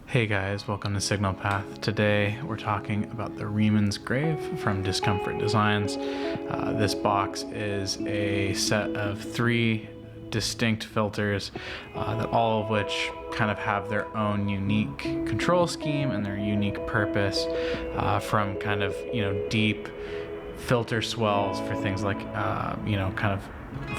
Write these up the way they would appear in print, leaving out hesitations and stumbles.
Hey guys, welcome to Signal Path. Today we're talking about the Riemann's Grave from Discomfort Designs. This box is a set of 3 distinct filters that all of which kind of have their own unique control scheme and their unique purpose, from kind of, deep filter swells for things like, kind of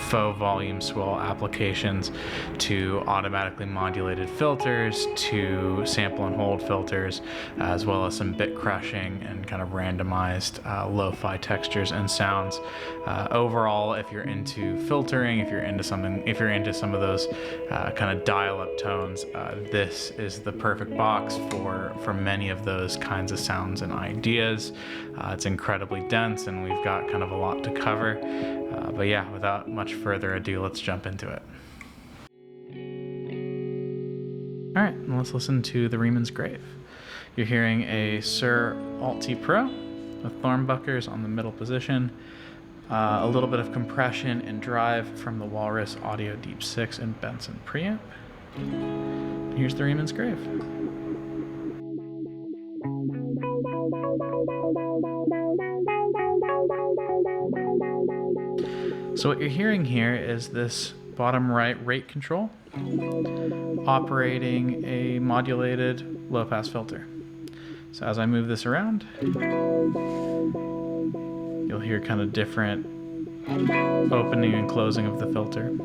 faux volume swell applications, to automatically modulated filters, to sample and hold filters, as well as some bit crushing and kind of randomized lo-fi textures and sounds. Overall, if you're into filtering, if you're into some of those kind of dial-up tones, this is the perfect box for many of those kinds of sounds and ideas. It's incredibly dense, and we've got kind of a lot to cover. But yeah, without much further ado, let's jump into it. All right, let's listen to the Riemann's Grave. You're hearing a Sir Alt-T Pro with thornbuckers on the middle position, a little bit of compression and drive from the Walrus Audio Deep 6 and Benson preamp. Here's the Riemann's Grave. So what you're hearing here is this bottom right rate control operating a modulated low-pass filter. So as I move this around, you'll hear kind of different opening and closing of the filter.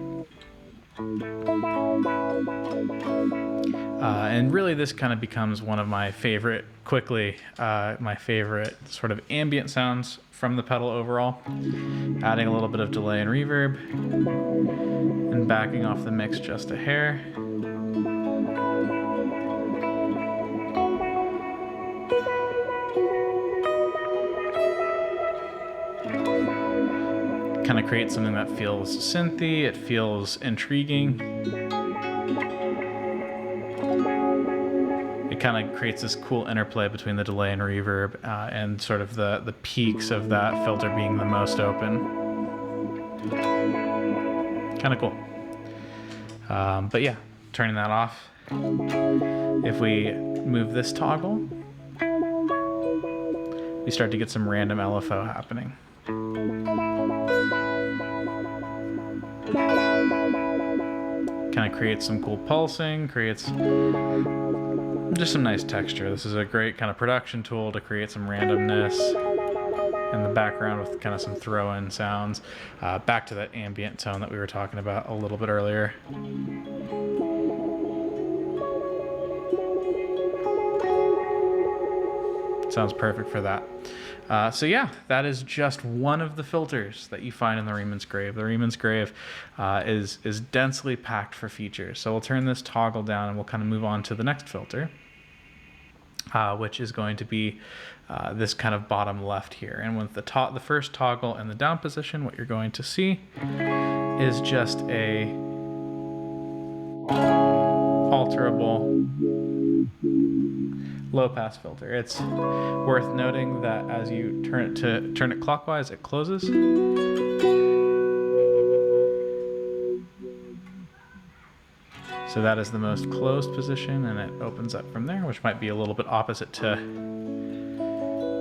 And really this kind of becomes one of my favorite, my favorite sort of ambient sounds from the pedal overall, adding a little bit of delay and reverb, and backing off the mix just a hair. Kind of creates something that feels synthy, it feels intriguing. It kind of creates this cool interplay between the delay and reverb and sort of the peaks of that filter being the most open. Kind of cool. But yeah, turning that off. If we move this toggle, we start to get some random LFO happening. Kind of creates some cool pulsing, creates just some nice texture. This is a great kind of production tool to create some randomness in the background with kind of some throw-in sounds. Back to that ambient tone that we were talking about a little bit earlier. Sounds perfect for that. So yeah, that is just one of the filters that you find in the Riemann's Grave. The Riemann's Grave is densely packed for features. So we'll turn this toggle down and we'll kind of move on to the next filter, which is going to be this kind of bottom left here. And with the first toggle in the down position, what you're going to see is just a alterable low-pass filter. It's worth noting that as you turn it clockwise, it closes. So that is the most closed position, and it opens up from there, which might be a little bit opposite to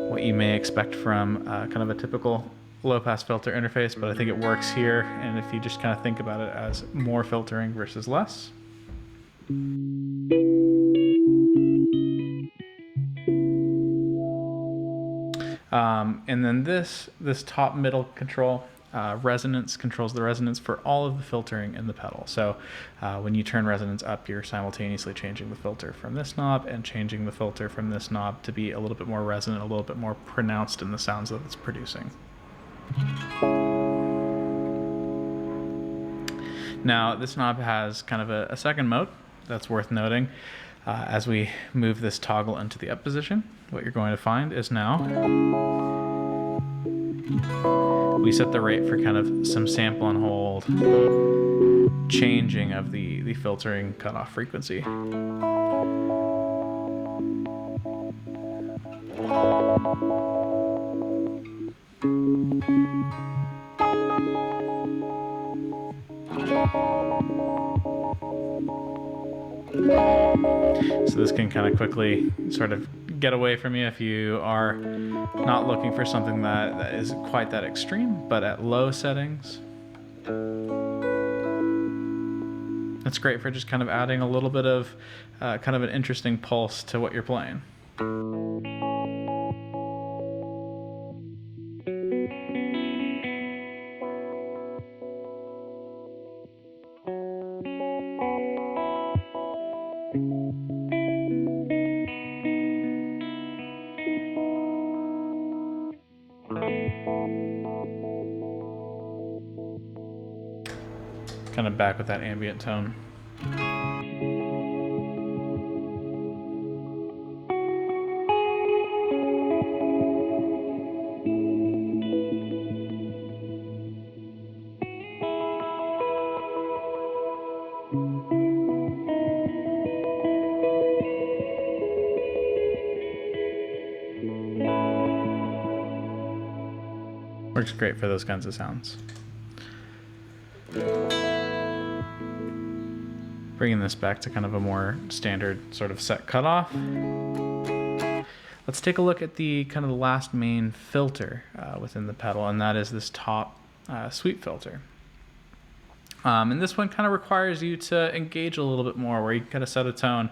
what you may expect from kind of a typical low-pass filter interface, but I think it works here, and if you just kind of think about it as more filtering versus less. And then this top middle control, resonance, controls the resonance for all of the filtering in the pedal. So when you turn resonance up, you're simultaneously changing the filter from this knob and changing the filter from this knob to be a little bit more resonant, a little bit more pronounced in the sounds that it's producing. Now this knob has kind of a second mode that's worth noting. As we move this toggle into the up position, what you're going to find is now we set the rate for kind of some sample and hold, changing of the filtering cutoff frequency. So this can kind of quickly sort of get away from you if you are not looking for something that is quite that extreme, but at low settings. That's great for just kind of adding a little bit of kind of an interesting pulse to what you're playing. Kind of back with that ambient tone. Works great for those kinds of sounds. Bringing this back to kind of a more standard sort of set cutoff. Let's take a look at the kind of the last main filter within the pedal, and that is this top sweep filter. And this one kind of requires you to engage a little bit more, where you kind of set a tone.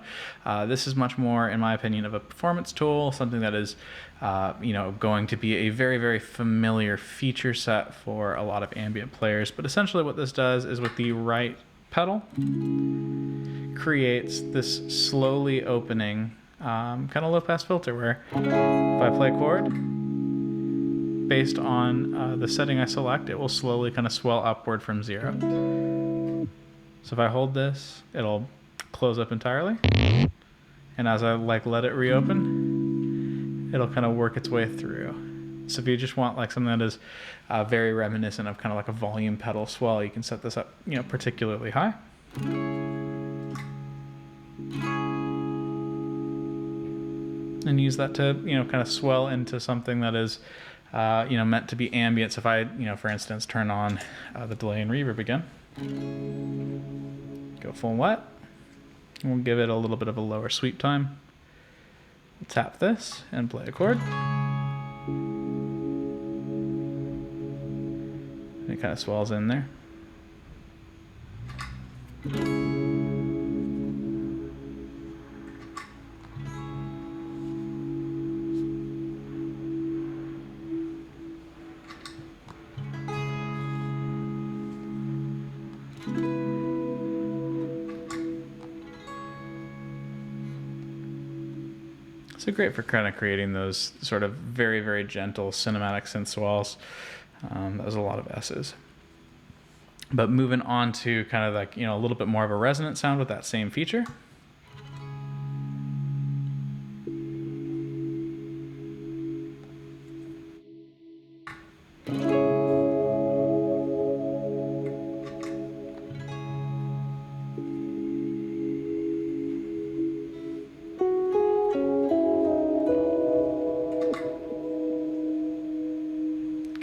This is much more, in my opinion, of a performance tool, something that is, going to be a very, very familiar feature set for a lot of ambient players. But essentially what this does is, with the right pedal, creates this slowly opening kind of low-pass filter, where if I play a chord, based on the setting I select, it will slowly kind of swell upward from 0. So if I hold this, it'll close up entirely. And as I let it reopen, it'll kind of work its way through. So if you just want like something that is very reminiscent of kind of like a volume pedal swell, you can set this up, particularly high. And use that to, kind of swell into something that is meant to be ambient. So if I, for instance, turn on the delay and reverb again, go full and wet, and we'll give it a little bit of a lower sweep time. We'll tap this and play a chord. And it kind of swells in there. So great for kind of creating those sort of very, very gentle cinematic synth swells. That was a lot of S's. But moving on to kind of like, a little bit more of a resonant sound with that same feature.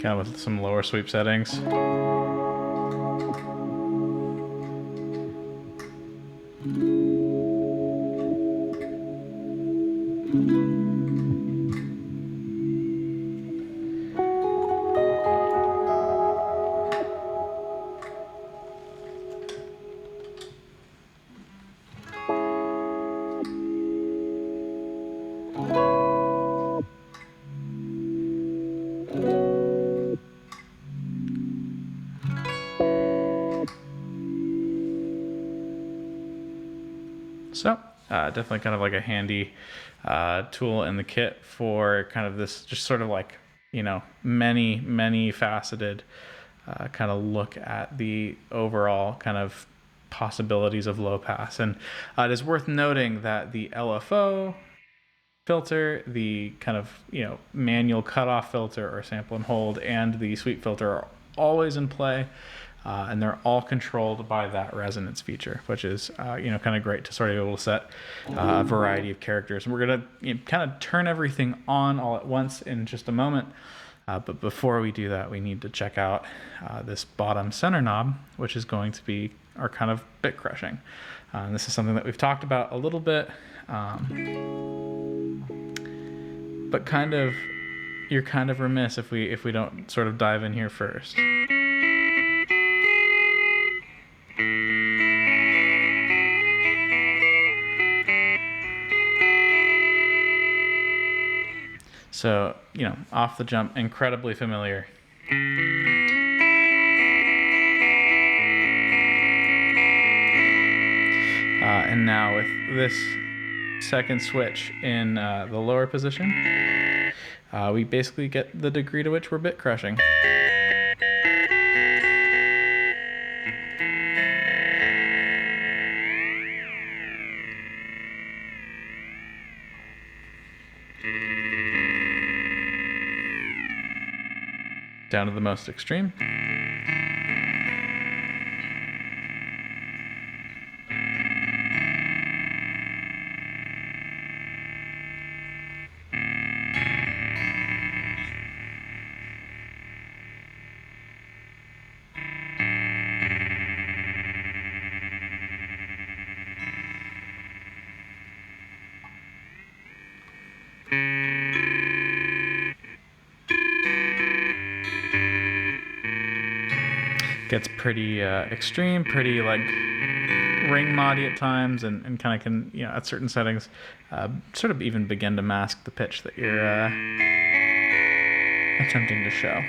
Kind of with some lower sweep settings. So definitely kind of like a handy tool in the kit for kind of this just sort of like, many faceted kind of look at the overall kind of possibilities of low pass. And it is worth noting that the LFO filter, the kind of, manual cutoff filter or sample and hold, and the sweep filter are always in play. And they're all controlled by that resonance feature, which is, kind of great to sort of be able to set a variety of characters. And we're going to kind of turn everything on all at once in just a moment. But before we do that, we need to check out this bottom center knob, which is going to be our kind of bit crushing. And this is something that we've talked about a little bit, but you're kind of remiss if we don't sort of dive in here first. So, off the jump, incredibly familiar. And now with this second switch in the lower position, we basically get the degree to which we're bit crushing. Down to the most extreme. Gets pretty extreme, pretty like ring moddy at times, and kind of can, at certain settings, sort of even begin to mask the pitch that you're attempting to show.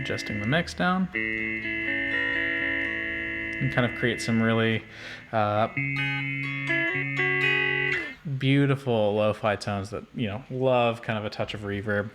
Adjusting the mix down, and kind of create some really beautiful lo-fi tones that, love kind of a touch of reverb.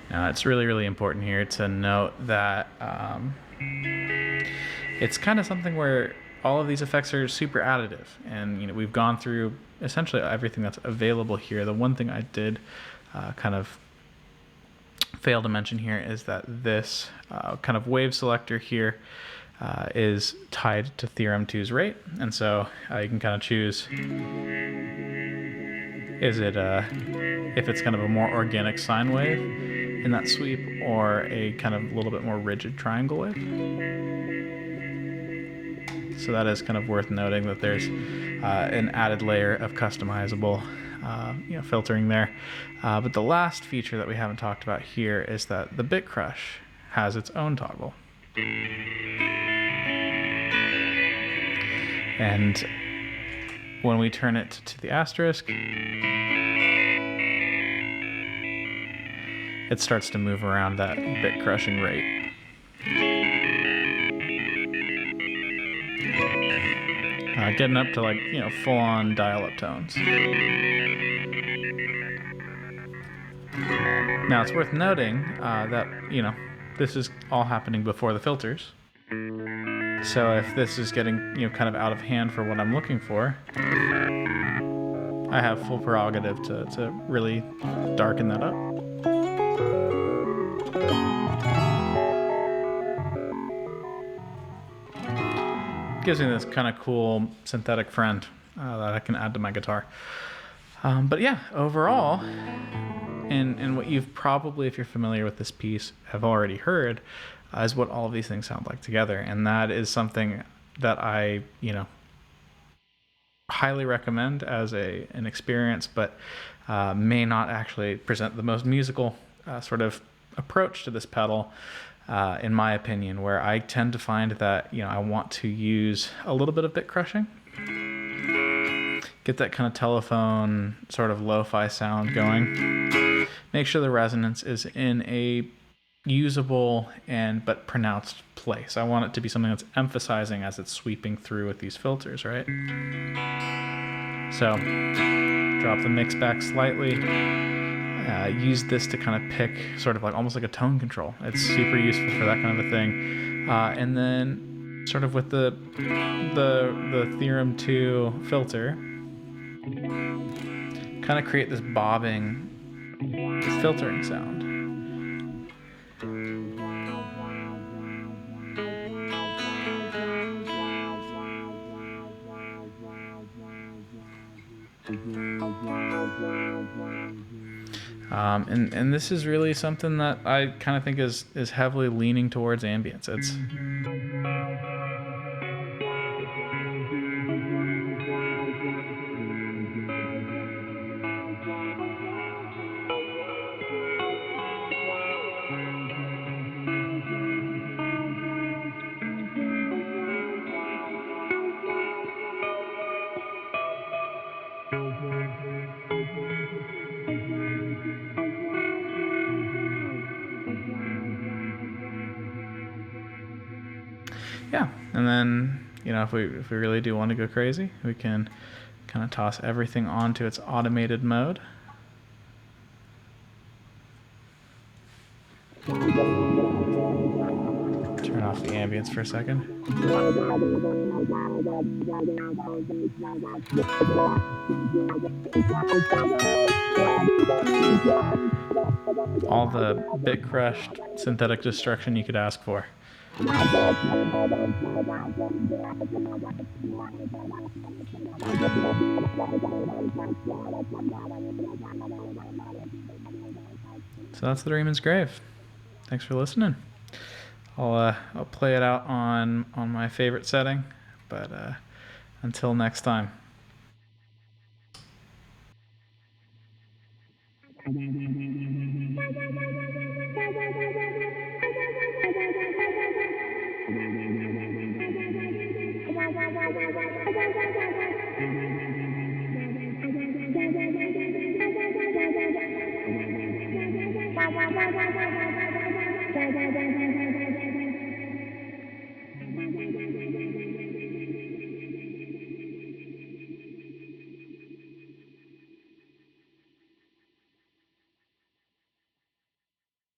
Now, it's really, really important here to note that it's kind of something where all of these effects are super additive, and we've gone through essentially everything that's available here. The one thing I did kind of fail to mention here is that this kind of wave selector here is tied to Theorem 2's rate, and so you can kind of choose if it's kind of a more organic sine wave in that sweep, or a kind of a little bit more rigid triangle wave. So that is kind of worth noting, that there's an added layer of customizable filtering there. But the last feature that we haven't talked about here is that the bit crush has its own toggle. And when we turn it to the asterisk, it starts to move around that bit crushing rate. Getting up to full-on dial-up tones. Now, it's worth noting that this is all happening before the filters. So if this is getting kind of out of hand for what I'm looking for, I have full prerogative to really darken that up. Gives me this kind of cool synthetic friend that I can add to my guitar. But yeah, overall, and what you've probably, if you're familiar with this piece, have already heard, is what all of these things sound like together. And that is something that I, highly recommend as an experience, but may not actually present the most musical sort of approach to this pedal. in my opinion, where I tend to find that, I want to use a little bit of bit crushing, get that kind of telephone sort of lo-fi sound going. Make sure the resonance is in a usable but pronounced place. I want it to be something that's emphasizing as it's sweeping through with these filters, right? So drop the mix back slightly. Use this to kind of pick sort of like almost like a tone control. It's super useful for that kind of a thing. And then sort of with the Theorem 2 filter, kind of create this bobbing filtering sound. And this is really something that I kind of think is heavily leaning towards ambience. It's yeah, and then if we really do want to go crazy, we can kind of toss everything onto its automated mode. Turn off the ambience for a second. All the bit crushed synthetic destruction you could ask for. So that's the Riemann's grave. Thanks for listening. I'll play it out on my favorite setting, but until next time.